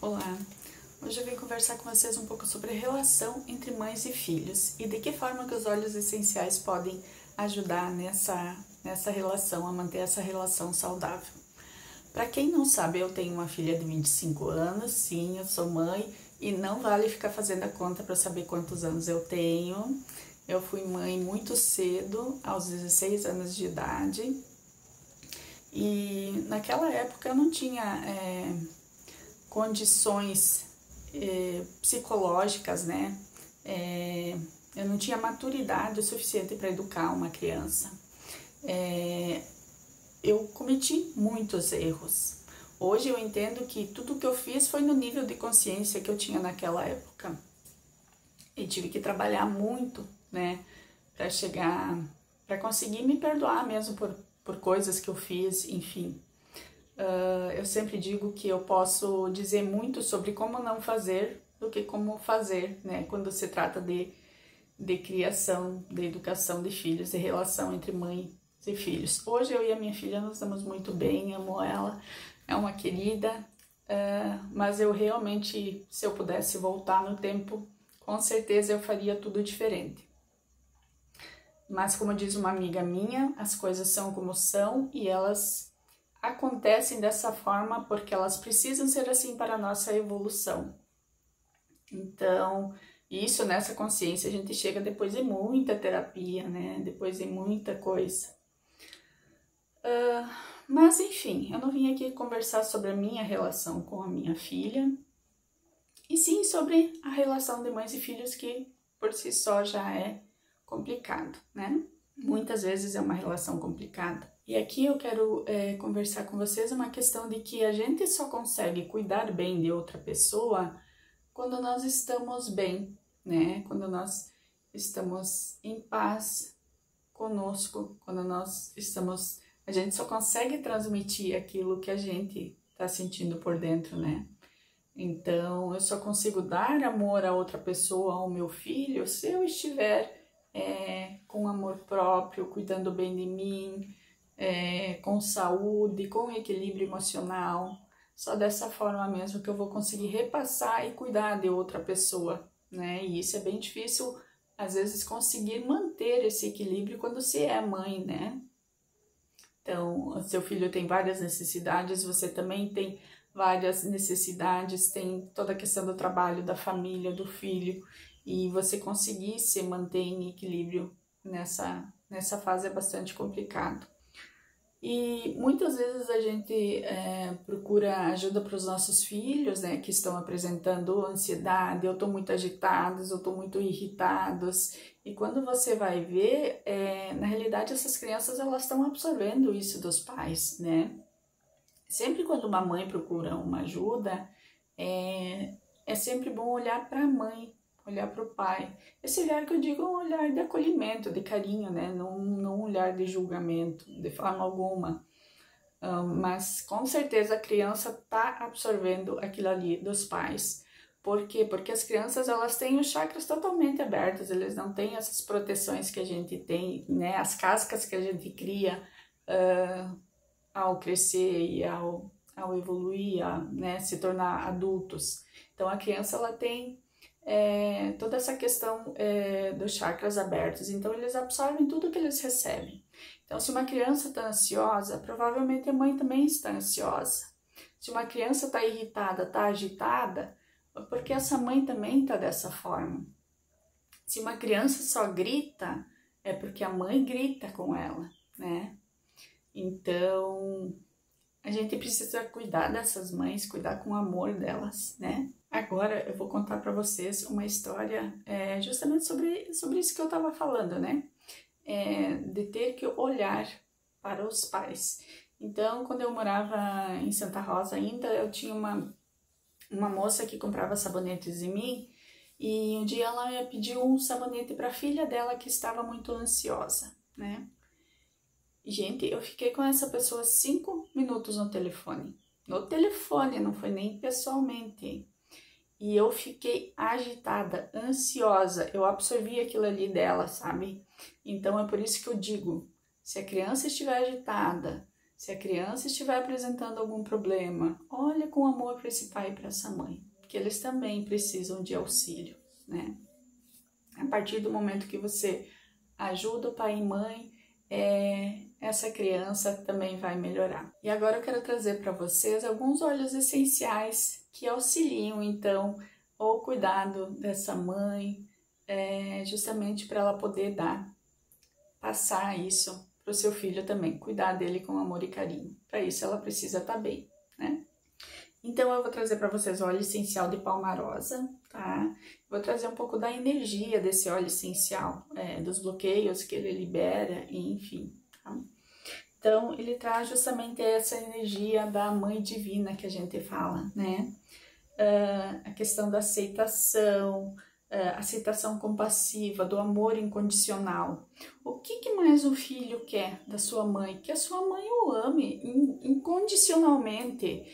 Olá, hoje eu vim conversar com vocês um pouco sobre a relação entre mães e filhos e de que forma que os óleos essenciais podem ajudar nessa relação, a manter essa relação saudável. Para quem não sabe, eu tenho uma filha de 25 anos, sim, eu sou mãe e não vale ficar fazendo a conta para saber quantos anos eu tenho. Eu fui mãe muito cedo, aos 16 anos de idade, e naquela época eu não tinha condições psicológicas, né? Eu não tinha maturidade o suficiente para educar uma criança. Eu cometi muitos erros. Hoje eu entendo que tudo que eu fiz foi no nível de consciência que eu tinha naquela época. E tive que trabalhar muito, né? Para conseguir me perdoar mesmo por coisas que eu fiz, enfim. Eu sempre digo que eu posso dizer muito sobre como não fazer do que como fazer, né? Quando se trata de criação, de educação de filhos, de relação entre mãe e filhos. Hoje eu e a minha filha nos damos muito bem, amo ela, é uma querida, mas eu realmente, se eu pudesse voltar no tempo, com certeza eu faria tudo diferente. Mas como diz uma amiga minha, as coisas são como são e elas acontecem dessa forma porque elas precisam ser assim para a nossa evolução. Então, isso nessa consciência a gente chega depois de muita terapia, né? Depois de muita coisa. Mas enfim, eu não vim aqui conversar sobre a minha relação com a minha filha, e sim sobre a relação de mães e filhos, que por si só já é complicado, né? Muitas vezes é uma relação complicada. E aqui eu quero conversar com vocês uma questão de que a gente só consegue cuidar bem de outra pessoa quando nós estamos bem, né? Quando nós estamos em paz conosco, quando nós estamos... A gente só consegue transmitir aquilo que a gente tá sentindo por dentro, né? Então, eu só consigo dar amor a outra pessoa, ao meu filho, se eu estiver com amor próprio, cuidando bem de mim, com saúde, com equilíbrio emocional. Só dessa forma mesmo que eu vou conseguir repassar e cuidar de outra pessoa, né? E isso é bem difícil, às vezes, conseguir manter esse equilíbrio quando se é mãe, né? Então, seu filho tem várias necessidades, você também tem várias necessidades, tem toda a questão do trabalho, da família, do filho, e você conseguir se manter em equilíbrio nessa fase é bastante complicado. E muitas vezes a gente procura ajuda para os nossos filhos, né, que estão apresentando ansiedade, ou estão muito agitados, ou estão muito irritados. E quando você vai ver, na realidade essas crianças elas estão absorvendo isso dos pais, né? Sempre quando uma mãe procura uma ajuda, é sempre bom olhar para a mãe, olhar para o pai. Esse olhar que eu digo é um olhar de acolhimento, de carinho, né? Não um olhar de julgamento, de forma alguma. Mas com certeza a criança está absorvendo aquilo ali dos pais. Por quê? Porque as crianças elas têm os chakras totalmente abertos, eles não têm essas proteções que a gente tem, né? As cascas que a gente cria ao crescer e ao evoluir, né? Se tornar adultos. Então a criança ela tem toda essa questão dos chakras abertos, então eles absorvem tudo que eles recebem. Então, se uma criança está ansiosa, provavelmente a mãe também está ansiosa. Se uma criança está irritada, está agitada, porque essa mãe também está dessa forma. Se uma criança só grita, é porque a mãe grita com ela, né? Então, a gente precisa cuidar dessas mães, cuidar com o amor delas, né? Agora eu vou contar para vocês uma história justamente sobre isso que eu estava falando, né? De ter que olhar para os pais. Então, quando eu morava em Santa Rosa ainda, eu tinha uma moça que comprava sabonetes em mim, e um dia ela me pediu um sabonete para a filha dela que estava muito ansiosa, né? Gente, eu fiquei com essa pessoa 5 minutos no telefone. No telefone, não foi nem pessoalmente. E eu fiquei agitada, ansiosa, eu absorvi aquilo ali dela, sabe? Então é por isso que eu digo, se a criança estiver agitada, Se a criança estiver apresentando algum problema, olha com amor para esse pai e para essa mãe, porque eles também precisam de auxílio, né? A partir do momento que você ajuda o pai e mãe, essa criança também vai melhorar. E agora eu quero trazer para vocês alguns óleos essenciais que auxiliam, então, o cuidado dessa mãe, justamente para ela poder passar isso para o seu filho também, cuidar dele com amor e carinho. Para isso ela precisa estar bem, né? Então eu vou trazer para vocês o óleo essencial de palmarosa, tá? Vou trazer um pouco da energia desse óleo essencial, dos bloqueios que ele libera, enfim, tá? Então ele traz justamente essa energia da mãe divina que a gente fala, né? A questão da aceitação, aceitação compassiva, do amor incondicional. O que mais um filho quer da sua mãe? Que a sua mãe o ame incondicionalmente,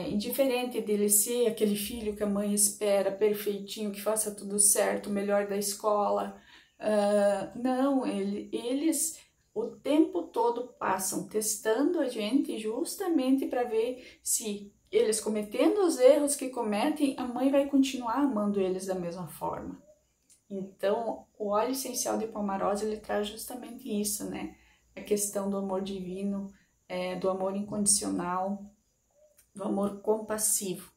indiferente dele ser aquele filho que a mãe espera, perfeitinho, que faça tudo certo, o melhor da escola. Não, eles o tempo todo passam testando a gente justamente para ver se eles cometendo os erros que cometem, a mãe vai continuar amando eles da mesma forma. Então, o óleo essencial de palmarosa, ele traz justamente isso, né? A questão do amor divino, do amor incondicional, do amor compassivo.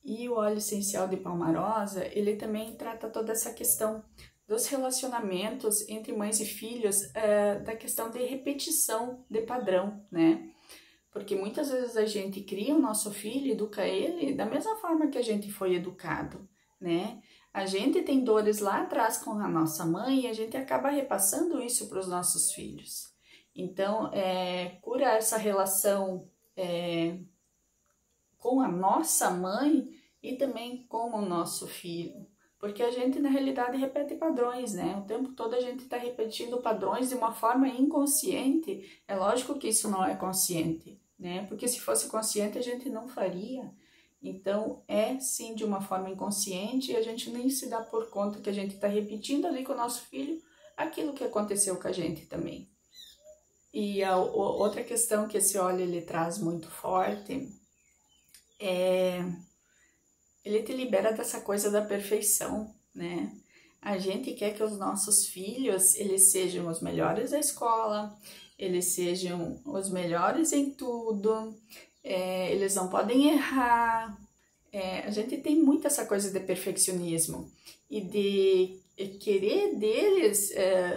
E o óleo essencial de palmarosa, ele também trata toda essa questão dos relacionamentos entre mães e filhos, da questão de repetição de padrão, né? Porque muitas vezes a gente cria o nosso filho, educa ele da mesma forma que a gente foi educado, né? A gente tem dores lá atrás com a nossa mãe e a gente acaba repassando isso para os nossos filhos. Então, curar essa relação com a nossa mãe e também com o nosso filho. Porque a gente, na realidade, repete padrões, né? O tempo todo a gente está repetindo padrões de uma forma inconsciente. É lógico que isso não é consciente, né? Porque se fosse consciente a gente não faria. Então sim de uma forma inconsciente e a gente nem se dá por conta que a gente está repetindo ali com o nosso filho aquilo que aconteceu com a gente também. E a outra questão que esse óleo ele traz muito forte ele te libera dessa coisa da perfeição, né? A gente quer que os nossos filhos eles sejam os melhores da escola, eles sejam os melhores em tudo, eles não podem errar. A gente tem muito essa coisa de perfeccionismo e de querer deles,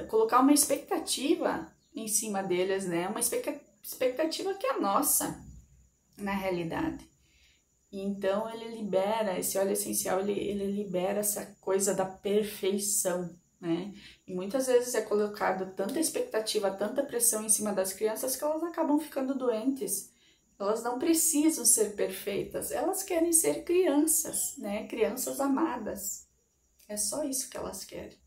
colocar uma expectativa em cima deles, né? Uma expectativa que é nossa, na realidade. Então ele libera, esse óleo essencial, ele libera essa coisa da perfeição, né? E muitas vezes é colocado tanta expectativa, tanta pressão em cima das crianças que elas acabam ficando doentes. Elas não precisam ser perfeitas, elas querem ser crianças, né? Crianças amadas. É só isso que elas querem.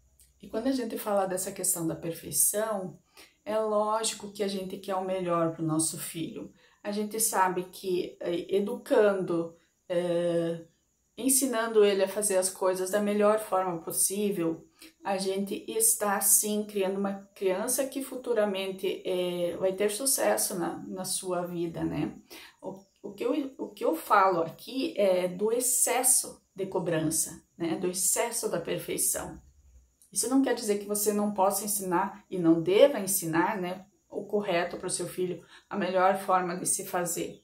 E quando a gente fala dessa questão da perfeição, é lógico que a gente quer o melhor para o nosso filho. A gente sabe que educando, ensinando ele a fazer as coisas da melhor forma possível, a gente está sim criando uma criança que futuramente vai ter sucesso na sua vida, né? O que eu falo aqui é do excesso de cobrança, né? Do excesso da perfeição. Isso não quer dizer que você não possa ensinar e não deva ensinar, né? O correto para o seu filho, a melhor forma de se fazer.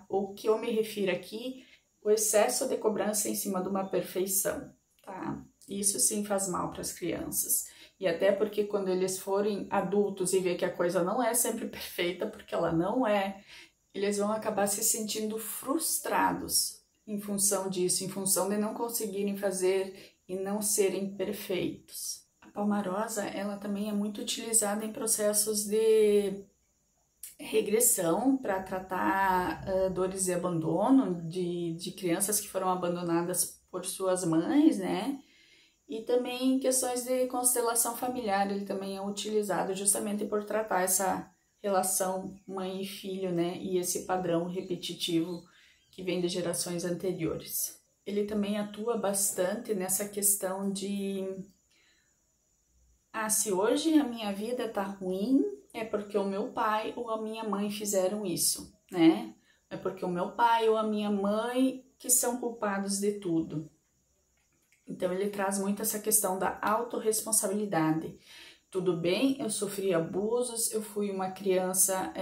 O que eu me refiro aqui, o excesso de cobrança em cima de uma perfeição, tá? Isso sim faz mal para as crianças. E até porque quando eles forem adultos e ver que a coisa não é sempre perfeita, porque ela não é, eles vão acabar se sentindo frustrados em função disso, em função de não conseguirem fazer e não serem perfeitos. A palmarosa, ela também é muito utilizada em processos de regressão para tratar dores de abandono de crianças que foram abandonadas por suas mães, né? E também em questões de constelação familiar, ele também é utilizado justamente por tratar essa relação mãe e filho, né? E esse padrão repetitivo que vem de gerações anteriores. Ele também atua bastante nessa questão de se hoje a minha vida tá ruim, é porque o meu pai ou a minha mãe fizeram isso, né? É porque o meu pai ou a minha mãe que são culpados de tudo. Então ele traz muito essa questão da autorresponsabilidade. Tudo bem, eu sofri abusos, eu fui uma criança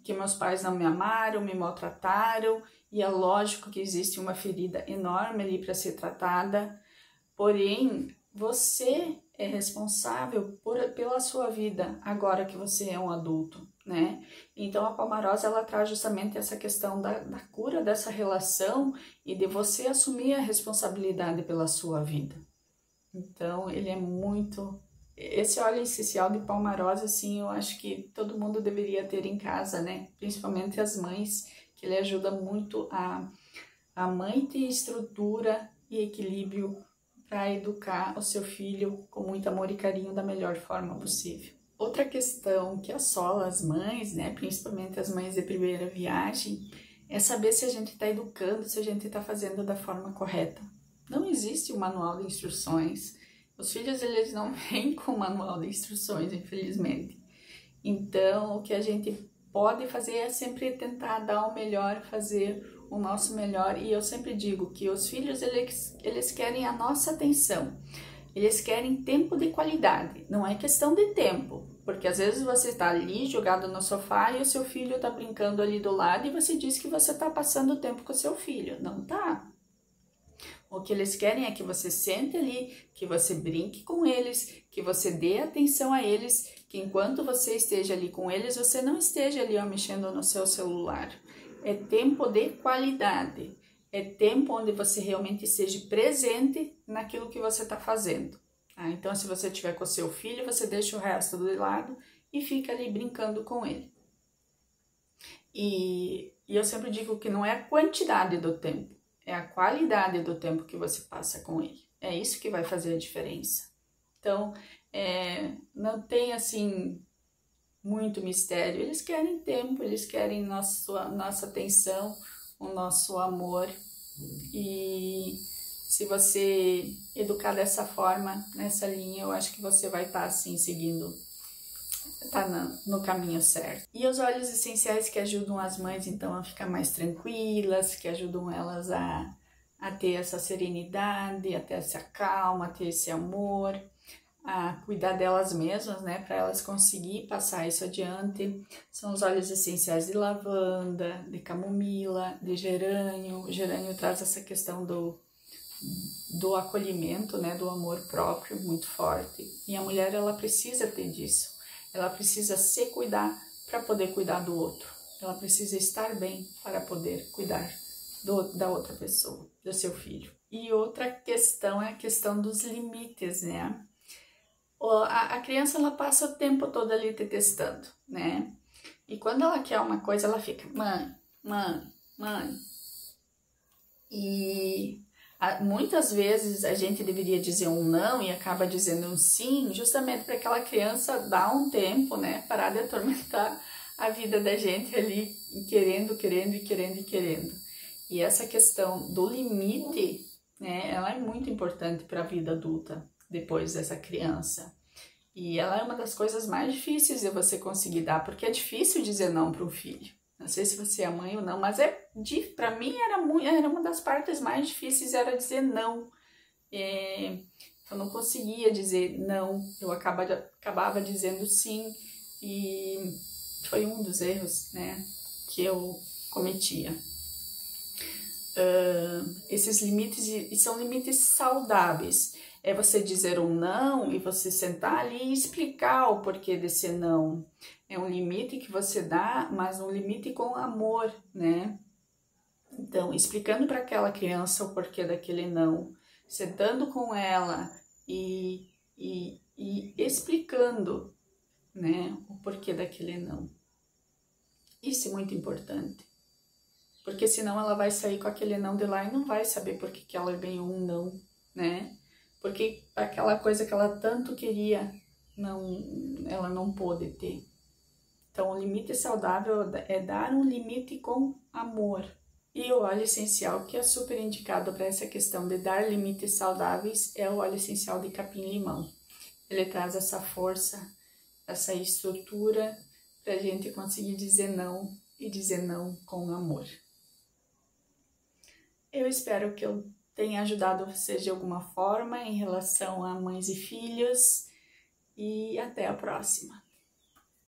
que meus pais não me amaram, me maltrataram, e é lógico que existe uma ferida enorme ali para ser tratada, porém, você é responsável pela sua vida agora que você é um adulto, né? Então a Palmarosa, ela traz justamente essa questão da cura dessa relação e de você assumir a responsabilidade pela sua vida. Então ele é muito... Esse óleo essencial de Palmarosa, assim, eu acho que todo mundo deveria ter em casa, né? Principalmente as mães, que ele ajuda muito a mãe ter estrutura e equilíbrio para educar o seu filho com muito amor e carinho da melhor forma possível. Outra questão que assola as mães, né, principalmente as mães de primeira viagem, é saber se a gente está educando, se a gente está fazendo da forma correta. Não existe um manual de instruções. Os filhos, eles não vêm com manual de instruções, infelizmente. Então, o que a gente pode fazer é sempre tentar dar o melhor, fazer o nosso melhor. E eu sempre digo que os filhos, eles querem a nossa atenção. Eles querem tempo de qualidade. Não é questão de tempo. Porque às vezes você está ali jogado no sofá e o seu filho está brincando ali do lado e você diz que você está passando tempo com o seu filho. Não tá. O que eles querem é que você sente ali, que você brinque com eles, que você dê atenção a eles, que enquanto você esteja ali com eles, você não esteja ali mexendo no seu celular. É tempo de qualidade, é tempo onde você realmente esteja presente naquilo que você está fazendo. Tá? Então, se você estiver com o seu filho, você deixa o resto do lado e fica ali brincando com ele. E eu sempre digo que não é a quantidade do tempo, é a qualidade do tempo que você passa com ele. É isso que vai fazer a diferença. Então, não tem assim muito mistério. Eles querem tempo, eles querem nossa atenção, o nosso amor. E se você educar dessa forma, nessa linha, eu acho que você vai estar assim seguindo, tá no caminho certo. E os óleos essenciais que ajudam as mães, então, a ficar mais tranquilas, que ajudam elas a ter essa serenidade, a ter essa calma, a ter esse amor, a cuidar delas mesmas, né, para elas conseguir passar isso adiante. São os óleos essenciais de lavanda, de camomila, de gerânio. O gerânio traz essa questão do acolhimento, né, do amor próprio muito forte. E a mulher, ela precisa ter disso. Ela precisa se cuidar para poder cuidar do outro. Ela precisa estar bem para poder cuidar da outra pessoa, do seu filho. E outra questão é a questão dos limites, né? A criança, ela passa o tempo todo ali te testando, né? E quando ela quer uma coisa, ela fica, mãe, mãe, mãe. E muitas vezes a gente deveria dizer um não e acaba dizendo um sim, justamente para aquela criança dar um tempo, né? Parar de atormentar a vida da gente ali, querendo. E essa questão do limite, né? Ela é muito importante para a vida adulta, depois dessa criança. E ela é uma das coisas mais difíceis de você conseguir dar, porque é difícil dizer não para um filho. Não sei se você é mãe ou não, mas para mim era uma das partes mais difíceis, era dizer não. Eu não conseguia dizer não, eu acabava dizendo sim, e foi um dos erros, né, que eu cometia. Esses limites, e são limites saudáveis. É você dizer um não e você sentar ali e explicar o porquê desse não. É um limite que você dá, mas um limite com amor, né? Então, explicando para aquela criança o porquê daquele não, sentando com ela e explicando, né, o porquê daquele não. Isso é muito importante. Porque senão ela vai sair com aquele não de lá e não vai saber por que ela ganhou um não, né? Porque aquela coisa que ela tanto queria, ela não pôde ter. Então, o limite saudável é dar um limite com amor. E o óleo essencial que é super indicado para essa questão de dar limites saudáveis é o óleo essencial de capim-limão. Ele traz essa força essa estrutura para a gente conseguir dizer não e dizer não com amor. Eu espero que eu tenha ajudado vocês de alguma forma em relação a mães e filhos e até a próxima.